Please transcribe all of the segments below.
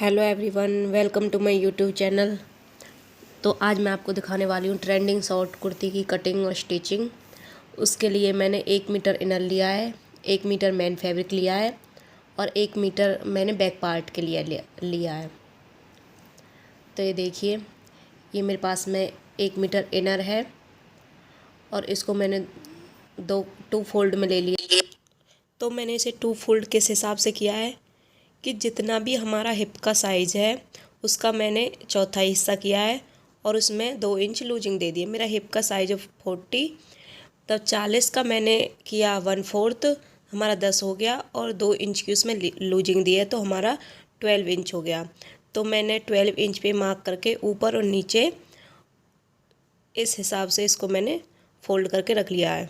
Hello everyone, welcome to my YouTube channel. तो आज मैं आपको दिखाने वाली हूँ ट्रेंडिंग शॉर्ट कुर्ती की कटिंग और स्टिचिंग। उसके लिए मैंने 1 मीटर इनर लिया है, 1 मीटर मेन फैब्रिक लिया है और 1 मीटर मैंने बैक पार्ट के लिए लिया है। तो ये देखिए, ये मेरे पास में 1 मीटर इनर है और इसको मैंने टू फोल्ड में ले लिया। तो मैंने इसे 2 फोल्ड किस हिसाब से किया है कि जितना भी हमारा हिप का साइज़ है उसका मैंने चौथा हिस्सा किया है और उसमें 2 इंच लूजिंग दे दी है। मेरा हिप का साइज़ है 40, तब 40 का मैंने किया 1/4, हमारा 10 हो गया और 2 इंच की उसमें लूजिंग दी है तो हमारा 12 इंच हो गया। तो मैंने 12 इंच पे मार्क करके ऊपर और नीचे इस हिसाब से इसको मैंने फोल्ड करके रख लिया है।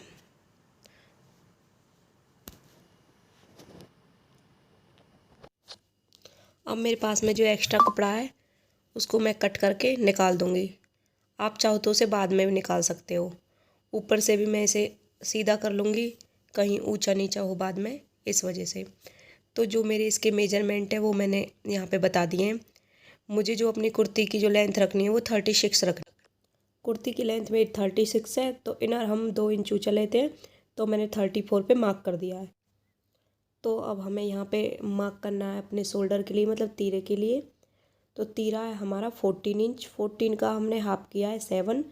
अब मेरे पास में जो एक्स्ट्रा कपड़ा है उसको मैं कट करके निकाल दूँगी। आप चाहो तो उसे बाद में भी निकाल सकते हो। ऊपर से भी मैं इसे सीधा कर लूँगी, कहीं ऊंचा नीचा हो बाद में, इस वजह से। तो जो मेरे इसके मेजरमेंट है वो मैंने यहाँ पे बता दिए हैं। मुझे जो अपनी कुर्ती की जो लेंथ रखनी है वो 36 रखनी। कुर्ती की लेंथ मेरी 36 है तो इनर हम 2 इंच ऊँचा लेते हैं, तो मैंने 34 पे मार्क कर दिया है। तो अब हमें यहाँ पे मार्क करना है अपने शोल्डर के लिए, मतलब तीरे के लिए। तो तीरा है हमारा 14 इंच, 14 का हमने हाफ किया है 7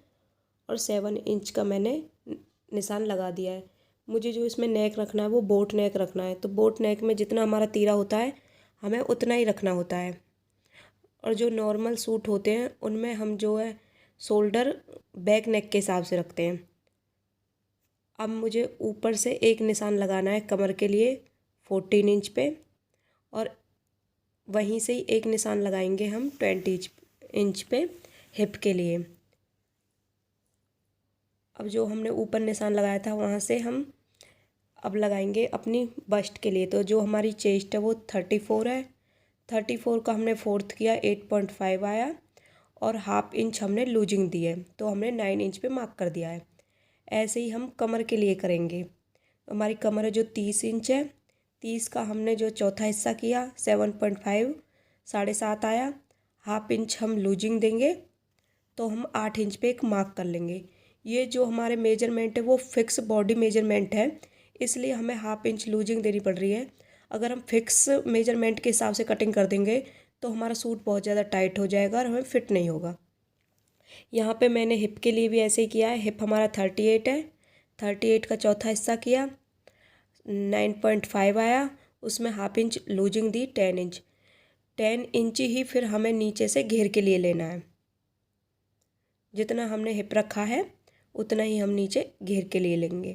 और 7 इंच का मैंने निशान लगा दिया है। मुझे जो इसमें नेक रखना है वो बोट नेक रखना है, तो बोट नेक में जितना हमारा तीरा होता है हमें उतना ही रखना होता है। और जो नॉर्मल सूट होते हैं उनमें हम जो है शोल्डर बैक नेक के हिसाब से रखते हैं। अब मुझे ऊपर से एक निशान लगाना है कमर के लिए 14 इंच पे और वहीं से ही एक निशान लगाएंगे हम 20 इंच पे हिप के लिए। अब जो हमने ऊपर निशान लगाया था वहाँ से हम अब लगाएंगे अपनी बस्ट के लिए। तो जो हमारी चेस्ट है वो 34 है, 34 का हमने फोर्थ किया 8.5 आया और हाफ इंच हमने लूजिंग दी है, तो हमने 9 इंच पे मार्क कर दिया है। ऐसे ही हम कमर के लिए करेंगे। हमारी कमर है जो 30 इंच है, 30 का हमने जो चौथा हिस्सा किया 7.5, 7.5 आया, हाफ इंच हम लूजिंग देंगे तो हम 8 इंच पे एक मार्क कर लेंगे। ये जो हमारे मेजरमेंट है वो फिक्स बॉडी मेजरमेंट है, इसलिए हमें हाफ इंच लूजिंग देनी पड़ रही है। अगर हम फिक्स मेजरमेंट के हिसाब से कटिंग कर देंगे तो हमारा सूट बहुत ज़्यादा टाइट हो जाएगा और हमें फिट नहीं होगा। यहाँ पे मैंने हिप के लिए भी ऐसे ही किया है। हिप हमारा 38 है, 38 का चौथा हिस्सा किया 9.5 आया, उसमें हाफ इंच लूजिंग दी 10 इंच। 10 इंच ही फिर हमें नीचे से घेर के लिए लेना है। जितना हमने हिप रखा है उतना ही हम नीचे घेर के लिए लेंगे।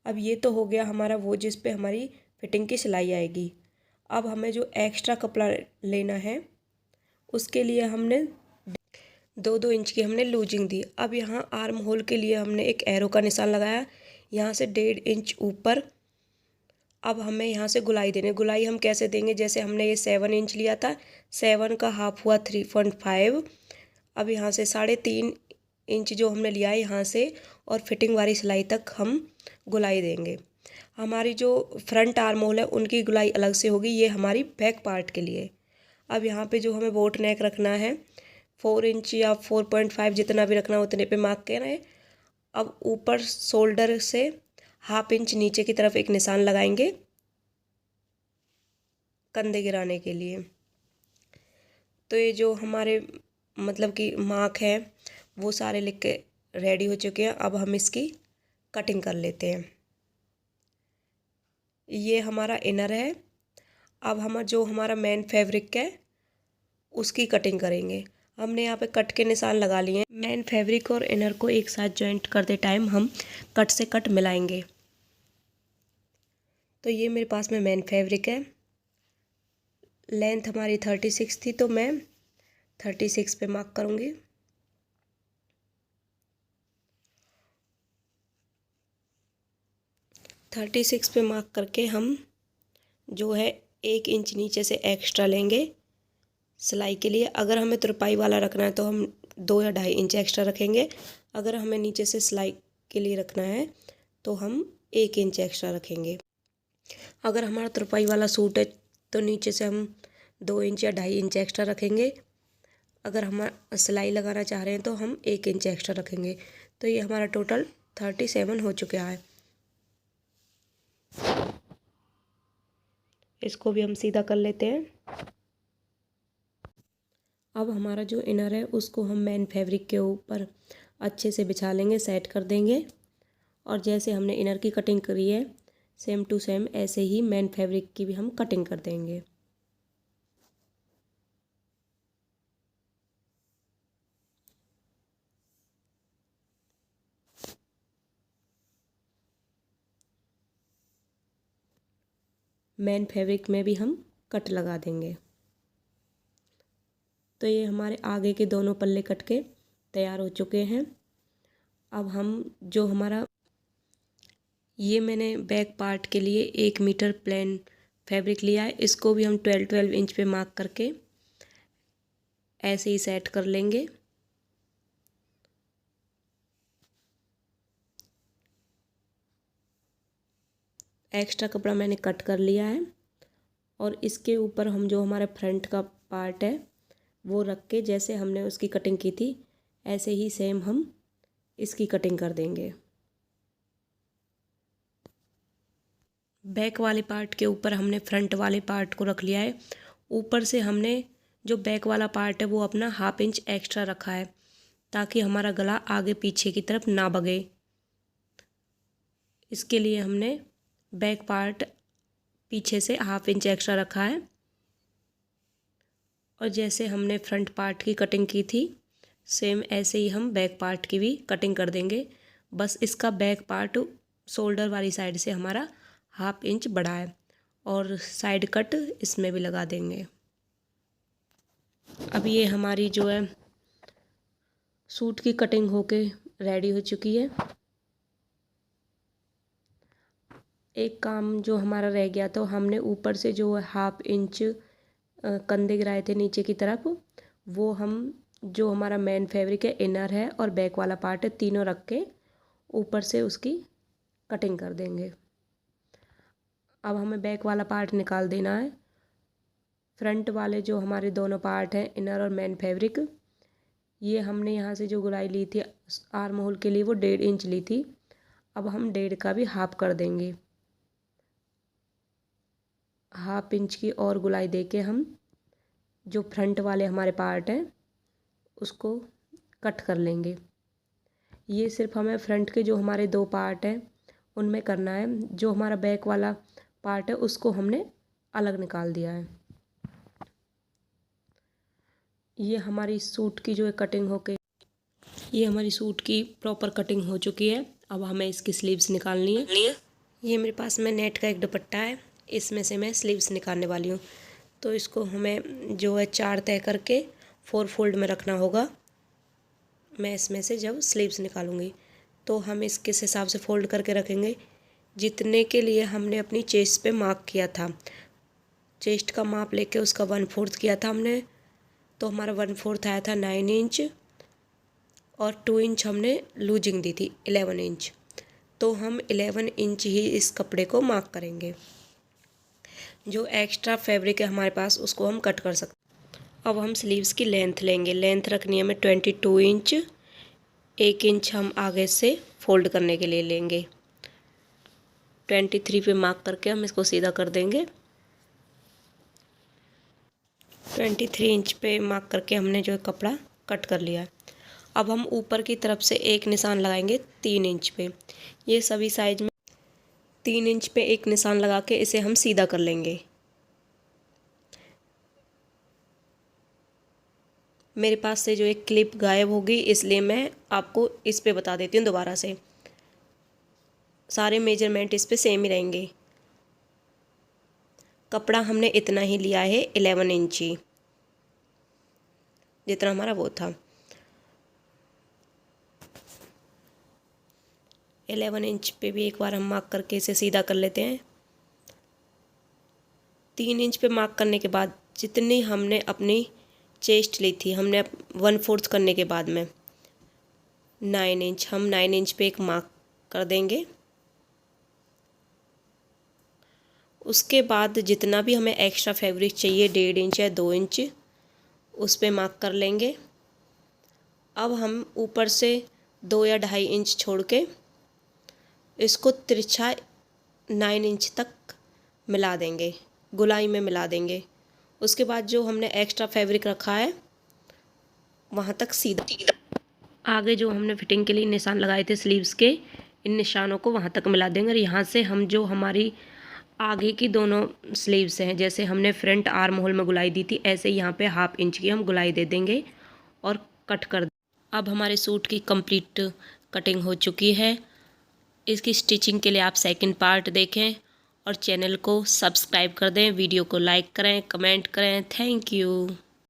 अब ये तो हो गया हमारा वो जिस पे हमारी फिटिंग की सिलाई आएगी। अब हमें जो एक्स्ट्रा कपड़ा लेना है उसके लिए हमने 2-2 इंच की हमने लूजिंग दी। अब यहाँ आर्म होल के लिए हमने एक एरो का निशान लगाया, यहाँ से 1.5 इंच ऊपर। अब हमें यहाँ से गुलाई देनी। गुलाई हम कैसे देंगे, जैसे हमने ये 7 इंच लिया था, 7 का हाफ हुआ 3.5। अब यहाँ से 3.5 इंच जो हमने लिया है यहाँ से और फिटिंग वाली सिलाई तक हम गुलाई देंगे। हमारी जो फ्रंट आर्म होल है उनकी गुलाई अलग से होगी, ये हमारी बैक पार्ट के लिए। अब यहाँ पे जो हमें बोट नेक रखना है 4 इंच या 4.5 जितना भी रखना है उतने पे मार्क करें। अब ऊपर शोल्डर से हाफ इंच नीचे की तरफ एक निशान लगाएंगे कंधे गिराने के लिए। तो ये जो हमारे मतलब कि मार्क है वो सारे लिख के रेडी हो चुके हैं। अब हम इसकी कटिंग कर लेते हैं। ये हमारा इनर है। अब हम जो हमारा मेन फैब्रिक है उसकी कटिंग करेंगे। हमने यहाँ पे कट के निशान लगा लिए हैं। मेन फैब्रिक और इनर को एक साथ जॉइंट करते टाइम हम कट से कट मिलाएंगे। तो ये मेरे पास में मेन फैब्रिक है। लेंथ हमारी 36 थी तो मैं 36 पे मार्क करूँगी। थर्टी सिक्स पे मार्क करके हम जो है 1 इंच नीचे से एक्स्ट्रा लेंगे सिलाई के लिए। अगर हमें तुरपाई वाला रखना है तो हम 2 या 2.5 इंच एक्स्ट्रा रखेंगे। अगर हमें नीचे से सिलाई के लिए रखना है तो हम 1 इंच एक्स्ट्रा रखेंगे। अगर हमारा तुरपाई वाला सूट है तो नीचे से हम 2 इंच या 2.5 इंच एक्स्ट्रा रखेंगे। अगर हम सिलाई लगाना चाह रहे हैं तो हम 1 इंच एक्स्ट्रा रखेंगे। तो ये हमारा टोटल 37 हो चुका है। इसको भी हम सीधा कर लेते हैं। अब हमारा जो इनर है उसको हम मेन फैब्रिक के ऊपर अच्छे से बिछा लेंगे, सेट कर देंगे। और जैसे हमने इनर की कटिंग करी है सेम टू सेम ऐसे ही मेन फैब्रिक की भी हम कटिंग कर देंगे। मेन फैब्रिक में भी हम कट लगा देंगे। तो ये हमारे आगे के दोनों पल्ले कट के तैयार हो चुके हैं। अब हम जो हमारा ये मैंने बैक पार्ट के लिए 1 मीटर प्लेन फैब्रिक लिया है, इसको भी हम 12 इंच पे मार्क करके ऐसे ही सेट कर लेंगे। एक्स्ट्रा कपड़ा मैंने कट कर लिया है और इसके ऊपर हम जो हमारा फ्रंट का पार्ट है वो रख के जैसे हमने उसकी कटिंग की थी ऐसे ही सेम हम इसकी कटिंग कर देंगे। बैक वाले पार्ट के ऊपर हमने फ्रंट वाले पार्ट को रख लिया है। ऊपर से हमने जो बैक वाला पार्ट है वो अपना 1/2 इंच एक्स्ट्रा रखा है ताकि हमारा गला आगे पीछे की तरफ ना भगे। इसके लिए हमने बैक पार्ट पीछे से 1/2 इंच एक्स्ट्रा रखा है। और जैसे हमने फ्रंट पार्ट की कटिंग की थी सेम ऐसे ही हम बैक पार्ट की भी कटिंग कर देंगे। बस इसका बैक पार्ट शोल्डर वाली साइड से हमारा 1/2 इंच बड़ा है और साइड कट इसमें भी लगा देंगे। अब ये हमारी जो है सूट की कटिंग होके रेडी हो चुकी है। एक काम जो हमारा रह गया तो हमने ऊपर से जो 1/2 इंच कंधे गिराए थे नीचे की तरफ, वो हम जो हमारा मेन फैब्रिक है इनर है और बैक वाला पार्ट है तीनों रख के ऊपर से उसकी कटिंग कर देंगे। अब हमें बैक वाला पार्ट निकाल देना है। फ्रंट वाले जो हमारे दोनों पार्ट हैं इनर और मेन फैब्रिक, ये हमने यहाँ से जो गुलाई ली थी आर्म होल के लिए वो 1.5 इंच ली थी। अब हम 1.5 का भी हाफ कर देंगे। 1/2 इंच की और गुलाई देके हम जो फ्रंट वाले हमारे पार्ट हैं उसको कट कर लेंगे। ये सिर्फ हमें फ्रंट के जो हमारे 2 पार्ट हैं उनमें करना है। जो हमारा बैक वाला पार्ट है उसको हमने अलग निकाल दिया है। ये हमारी सूट की जो है कटिंग होके ये हमारी सूट की प्रॉपर कटिंग हो चुकी है। अब हमें इसकी स्लीव्स निकालनी है। ये मेरे पास में नेट का एक दुपट्टा है, इसमें से मैं स्लीव्स निकालने वाली हूँ। तो इसको हमें जो है 4 तय करके 4 फोल्ड में रखना होगा। मैं इसमें से जब स्लीव्स निकालूंगी तो हम इसके हिसाब से फ़ोल्ड करके रखेंगे जितने के लिए हमने अपनी चेस्ट पे मार्क किया था। चेस्ट का माप लेके उसका 1/4 किया था हमने, तो हमारा 1/4 आया था 9 इंच और 2 इंच हमने लूजिंग दी थी 11 इंच। तो हम 11 इंच ही इस कपड़े को मार्क करेंगे। जो एक्स्ट्रा फैब्रिक है हमारे पास उसको हम कट कर सकते हैं। अब हम स्लीव्स की लेंथ लेंगे। लेंथ रखनी है हमें 22 इंच। 1 इंच हम आगे से फोल्ड करने के लिए लेंगे। 23 पे मार्क करके हम इसको सीधा कर देंगे। 23 इंच पे मार्क करके हमने जो कपड़ा कट कर लिया। अब हम ऊपर की तरफ से एक निशान लगाएंगे 3 इंच पे। ये सभी साइज में 3 इंच पे एक निशान लगा के इसे हम सीधा कर लेंगे। मेरे पास से जो एक क्लिप गायब होगी इसलिए मैं आपको इस पे बता देती हूँ दोबारा से। सारे मेजरमेंट इस पे सेम ही रहेंगे। कपड़ा हमने इतना ही लिया है 11 इंच ही, जितना हमारा वो था। 11 इंच पे भी एक बार हम मार्क करके इसे सीधा कर लेते हैं। 3 इंच पे मार्क करने के बाद जितनी हमने अपनी चेस्ट ली थी हमने 1/4 करने के बाद में 9 इंच, हम 9 इंच पे एक मार्क कर देंगे उसके बाद जितना भी हमें एक्स्ट्रा फैब्रिक चाहिए 1.5 इंच या 2 इंच उस पे मार्क कर लेंगे। अब हम ऊपर से 2 या 2.5 इंच छोड़ के इसको तिरछा 9 इंच तक मिला देंगे, गोलाई में मिला देंगे। उसके बाद जो हमने एक्स्ट्रा फैब्रिक रखा है वहाँ तक सीधा आगे जो हमने फिटिंग के लिए निशान लगाए थे स्लीव्स के, इन निशानों को वहाँ तक मिला देंगे। और यहाँ से हम जो हमारी आगे की दोनों स्लीव्स हैं, जैसे हमने फ्रंट आर्म होल में गुलाई दी थी, ऐसे यहाँ पे 1/2 इंच की हम गुलाई दे देंगे और कट कर। अब हमारे सूट की कंप्लीट कटिंग हो चुकी है। इसकी स्टिचिंग के लिए आप सेकंड पार्ट देखें और चैनल को सब्सक्राइब कर दें, वीडियो को लाइक करें, कमेंट करें। Thank you.